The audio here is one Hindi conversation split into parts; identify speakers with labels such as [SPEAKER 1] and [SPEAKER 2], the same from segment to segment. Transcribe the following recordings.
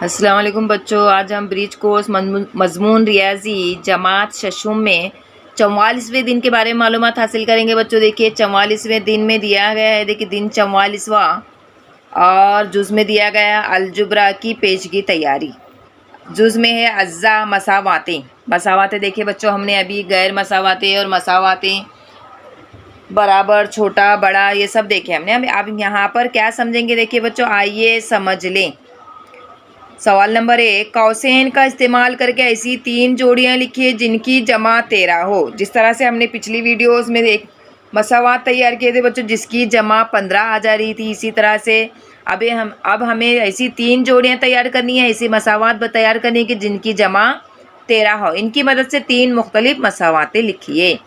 [SPEAKER 1] अस्सलाम वालेकुम बच्चों, आज हम ब्रिज कोर्स मजमून रियाजी जमात शशुम में 44वें दिन के बारे में मालूमात हासिल करेंगे। बच्चों देखिए 44वें दिन में दिया गया है, देखिए दिन 44वां और जुज़ में दिया गया अलजुब्रा की पेशगी तैयारी। जुज़ में है अज्जा मसावातें। मसावातें देखिए बच्चों, हमने अभी गैर मसावातें और मसावातें, बराबर, छोटा, बड़ा, ये सब देखे हमने। अब यहाँ पर क्या समझेंगे देखिए बच्चों, आइए समझ लें। सवाल नंबर 1, कौसेन का इस्तेमाल करके ऐसी 3 जोड़ियां लिखिए जिनकी जमा 13 हो। जिस तरह से हमने पिछली वीडियोस में एक मसावात तैयार किए थे बच्चों, जिसकी जमा 15 आ जा रही थी, इसी तरह से अब हमें ऐसी 3 जोड़ियां तैयार करनी है, ऐसी मसावात तैयार करनी है कि जिनकी जमा 13 हो। इनकी मदद से 3 मुख्तलिफ मसावातें लिखिए।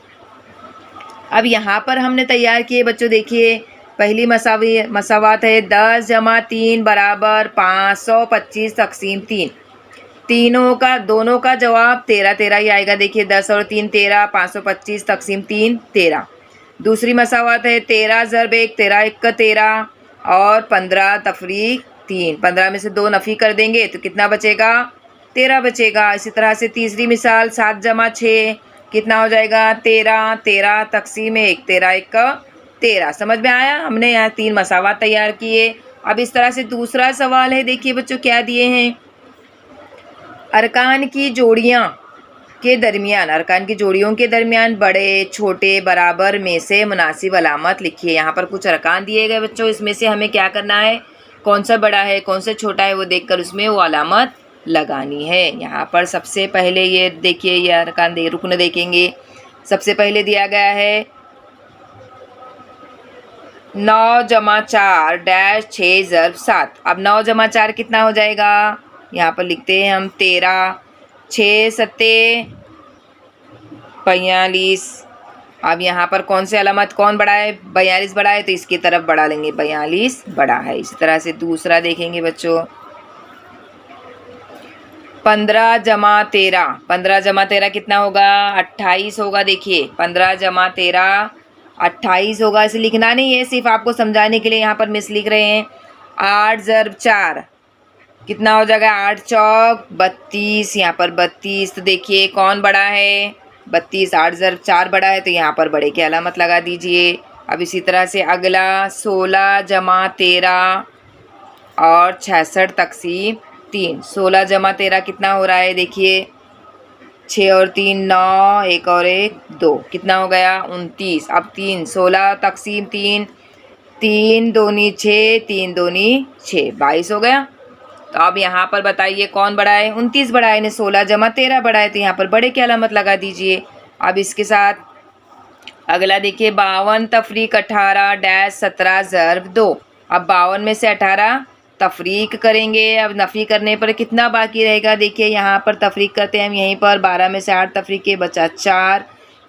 [SPEAKER 1] अब यहाँ पर हमने तैयार किए बच्चों, देखिए पहली मसावात है 10 जमा 3 बराबर 525 तकसीम 3। दोनों का जवाब 13 ही आएगा। देखिए 10 और 3 13, 525 तकसीम 3 13। दूसरी मसावात है 13 ज़रब 1 13 1 का 13 और 15 तफरीक 3। 15 में से 2 नफ़ी कर देंगे तो कितना बचेगा, 13 बचेगा। इसी तरह से तीसरी मिसाल 7 जमा 6 कितना हो जाएगा, 13 13 तकसीम 1 13 1 का 13। समझ में आया। हमने यहाँ 3 मसावात तैयार किए। अब इस तरह से दूसरा सवाल है, देखिए बच्चों क्या दिए हैं, अरकान की जोड़ियों के दरमियान बड़े छोटे बराबर में से मुनासिब अलामत लिखिए। यहाँ पर कुछ अरकान दिए गए बच्चों, इसमें से हमें क्या करना है, कौन सा बड़ा है कौन सा छोटा है वो देखकर उसमें वो अलामत लगानी है। यहाँ पर सबसे पहले ये देखिए, ये अरकान रुकन देखेंगे। सबसे पहले दिया गया है 9 जमा 4 डैश 6 ज़रब 7। अब 9 जमा 4 कितना हो जाएगा, यहाँ पर लिखते हैं हम 13, 6 सत्ते 42। अब यहाँ पर कौन से अलामत कौन बड़ा है, 42 बड़ा है तो इसकी तरफ बढ़ा लेंगे, 42 बड़ा है। इसी तरह से दूसरा देखेंगे बच्चों, 15 जमा 13 कितना होगा, 28 होगा। देखिए 15 जमा 13 28 होगा। इसे लिखना नहीं है, सिर्फ आपको समझाने के लिए यहाँ पर मिस लिख रहे हैं। 8 ज़रब 4 कितना हो जाएगा, 8 चौक 32। यहाँ पर 32, तो देखिए कौन बड़ा है, 32। 8 ज़रब 4 बड़ा है तो यहाँ पर बड़े की अलामत लगा दीजिए। अब इसी तरह से अगला 16 जमा 13 और 66 तकसीम 3। 16 जमा 13 कितना हो रहा है, देखिए 6 और 3 9, 1 और 1 2, कितना हो गया 29। अब 3 16 तकसीम 3, 3 दूनी 6 3 दूनी 6 22 हो गया। तो अब यहाँ पर बताइए कौन बड़ा है, 29 बड़ा है, 16 जमा 13 बड़ा है तो यहाँ पर बड़े की अलामत लगा दीजिए। अब इसके साथ अगला देखिए 52 तफरीक 18 डैश 17 ज़रब 2। अब 52 में से 18 तफरीक करेंगे। अब नफ़ी करने पर कितना बाकी रहेगा, देखिए यहाँ पर तफरीक करते हैं हम, यहीं पर 12 में से 8 तफरीक के बचा 4,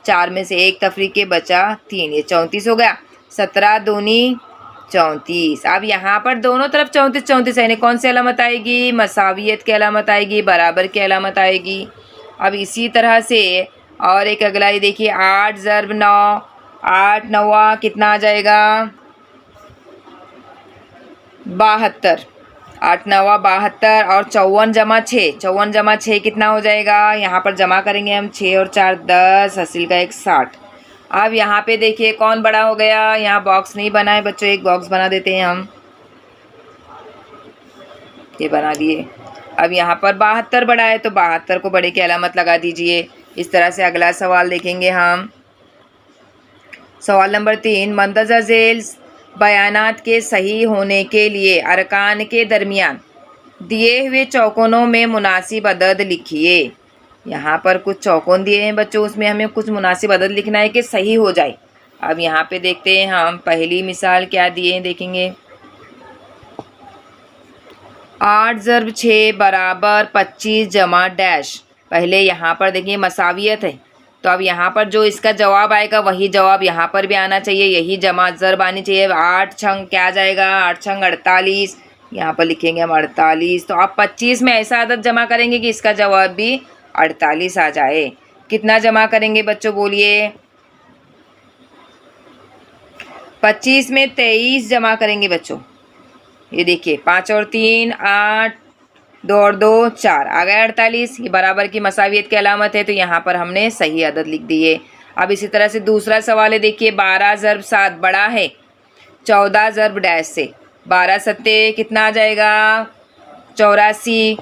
[SPEAKER 1] 4 में से 1 तफरीक के बचा 3, ये 34 हो गया। 17 दूनी 34। अब यहाँ पर दोनों तरफ 34 34 यानी कौन सी अलामत आएगी, मसावियत की अलामत आएगी, बराबर की अलामत आएगी। अब इसी तरह से और एक अगला ही देखिए 8 ज़रब 9 8 9 कितना आ जाएगा, 72। 8 9 72 और 54 जमा 6 कितना हो जाएगा, यहाँ पर जमा करेंगे हम 6 और 4 10, हासिल का 1 60। अब यहाँ पे देखिए कौन बड़ा हो गया, यहाँ बॉक्स नहीं बना है बच्चों, एक बॉक्स बना देते हैं हम, ये बना दिए। अब यहाँ पर 72 बड़ा है तो 72 को बड़े की अलामत लगा दीजिए। इस तरह से अगला सवाल देखेंगे हम। सवाल नंबर 3, मंदरजा झेल बयानात के सही होने के लिए अरकान के दरमियान दिए हुए चौकोनों में मुनासिब अदद लिखिए। यहाँ पर कुछ चौकोन दिए हैं बच्चों, उसमें हमें कुछ मुनासिब अदद लिखना है कि सही हो जाए। अब यहाँ पे देखते हैं हम, पहली मिसाल क्या दिए हैं देखेंगे, 8 ज़रब 6 बराबर 25 जमा डैश। पहले यहाँ पर देखिए मसावियत है, तो अब यहाँ पर जो इसका जवाब आएगा वही जवाब यहाँ पर भी आना चाहिए, यही जमा ज़रब आनी चाहिए। 8 छंग क्या आ जाएगा, 8 छंग 48, यहाँ पर लिखेंगे हम 48। तो आप 25 में ऐसा अदद जमा करेंगे कि इसका जवाब भी 48 आ जाए। कितना जमा करेंगे बच्चों बोलिए, 25 में 23 जमा करेंगे बच्चों। ये देखिए 5 और 3 8, 2 और 2 4 आ गया 48। ये बराबर की मसावियत की अलामत है, तो यहाँ पर हमने सही अदद लिख दिए। अब इसी तरह से दूसरा सवाल है, देखिए 12 ज़र्ब 7 बड़ा है 14 ज़र्ब डैश से। 12 सत्ते कितना आ जाएगा 84।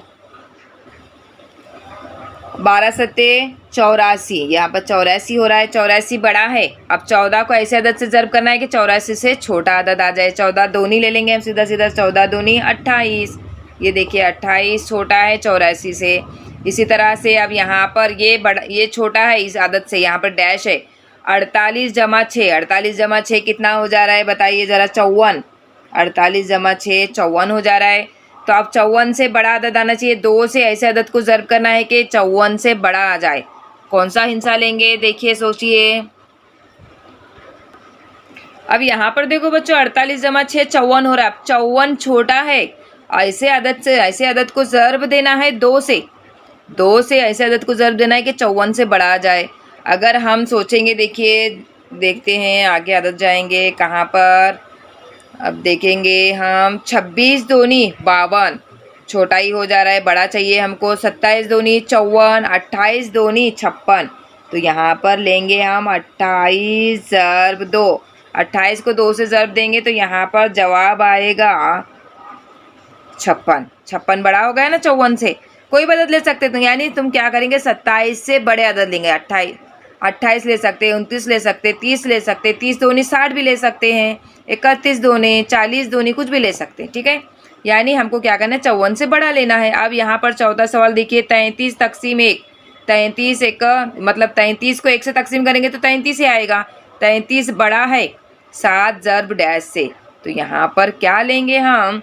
[SPEAKER 1] 12 सत्ते 84, यहाँ पर 84 हो रहा है। 84 बड़ा है। अब 14 को ऐसे अदद से ज़र्ब करना है कि 84 से छोटा अदद आ जाए। 14 दूनी ले लेंगे हम सीधा सीधा। 14 दूनी 28। ये देखिए 28 छोटा है 84 से। इसी तरह से अब यहाँ पर ये छोटा है इस आदत से, यहाँ पर डैश है। 48 जमा 6, 48 जमा 6 कितना हो जा रहा है बताइए ज़रा 54। 48 जमा 6 54 हो जा रहा है। तो अब 54 से बड़ा अदद आना चाहिए। 2 से ऐसे अदद को ज़र्ब करना है कि 54 से बड़ा आ जाए। कौन सा हिस्सा लेंगे देखिए सोचिए। अब यहाँ पर देखो बच्चों 48 जमा 6 54 हो रहा है। अब 54 छोटा है, ऐसे अदद को ज़र्ब देना है 2 से। 2 से ऐसे अदद को ज़र्ब देना है कि 54 से बड़ा आ जाए। अगर हम सोचेंगे, देखिए देखते हैं आगे अदद जाएंगे कहाँ पर। अब देखेंगे हम 26 दूनी 52 छोटा ही हो जा रहा है, बड़ा चाहिए हमको। 27 दूनी 54, 28 दूनी 56। तो यहाँ पर लेंगे हम 28 ज़र्ब 2। 28 को 2 से ज़र्ब देंगे तो यहाँ पर जवाब आएगा 56। 56 बड़ा हो गया ना 54 से। कोई भी अदद ले सकते तो, यानी तुम क्या करेंगे 27 से बड़े अदद लेंगे। 28 ले सकते हैं, 29 ले सकते, 30 ले सकते, 30 दूनी 60 भी ले सकते हैं, 31 दूनी 40 दूनी कुछ भी ले सकते हैं। ठीक है, यानी हमको क्या करना है 54 से बड़ा लेना है। अब यहाँ पर चौथा सवाल देखिए 33 तकसीम 1। 33 एक मतलब 33 को 1 से तकसीम करेंगे तो 33 ही आएगा। 33 बड़ा है 7 ज़र्ब डैश से। तो यहाँ पर क्या लेंगे हम,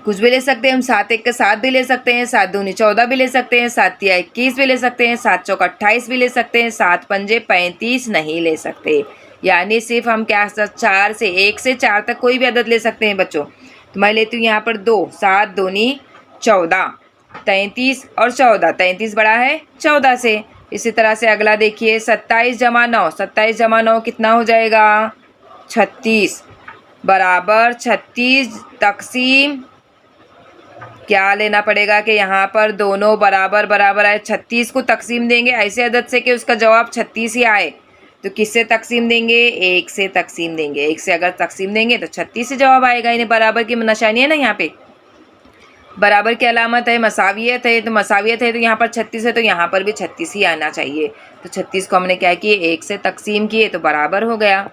[SPEAKER 1] कुछ भी ले सकते हैं हम। 7 1 का 7 भी ले सकते हैं, 7 दूनी 14 भी ले सकते हैं, 7 तिया 21 भी ले सकते हैं, 7 चौका 28 भी ले सकते हैं, 7 पंजे 35 नहीं ले सकते। यानी सिर्फ हम क्या 4 से 1 से 4 तक कोई भी अदद ले सकते हैं बच्चों। तो मैं लेती हूँ यहाँ पर 2, 7 दूनी 14, 33 और 14। 33 बड़ा है 14 से। इसी तरह से अगला देखिए 27 जमा 9। 27 जमा 9 कितना हो जाएगा 36 बराबर 36 तकसीम क्या लेना पड़ेगा कि यहाँ पर दोनों बराबर बराबर आए। 36 को तकसीम देंगे ऐसे अदद से कि उसका जवाब 36 ही आए। तो किससे तकसीम देंगे 1 से तकसीम देंगे। 1 से अगर तकसीम देंगे तो 36 से जवाब आएगा। इन्हें बराबर की निशानी है ना, यहाँ पे बराबर की अलामत है, मसावियत है। तो मसावियत है तो यहाँ पर 36 है, तो यहाँ पर भी 36 ही आना चाहिए। तो 36 को हमने क्या किए 1 से तकसीम किए तो बराबर हो गया।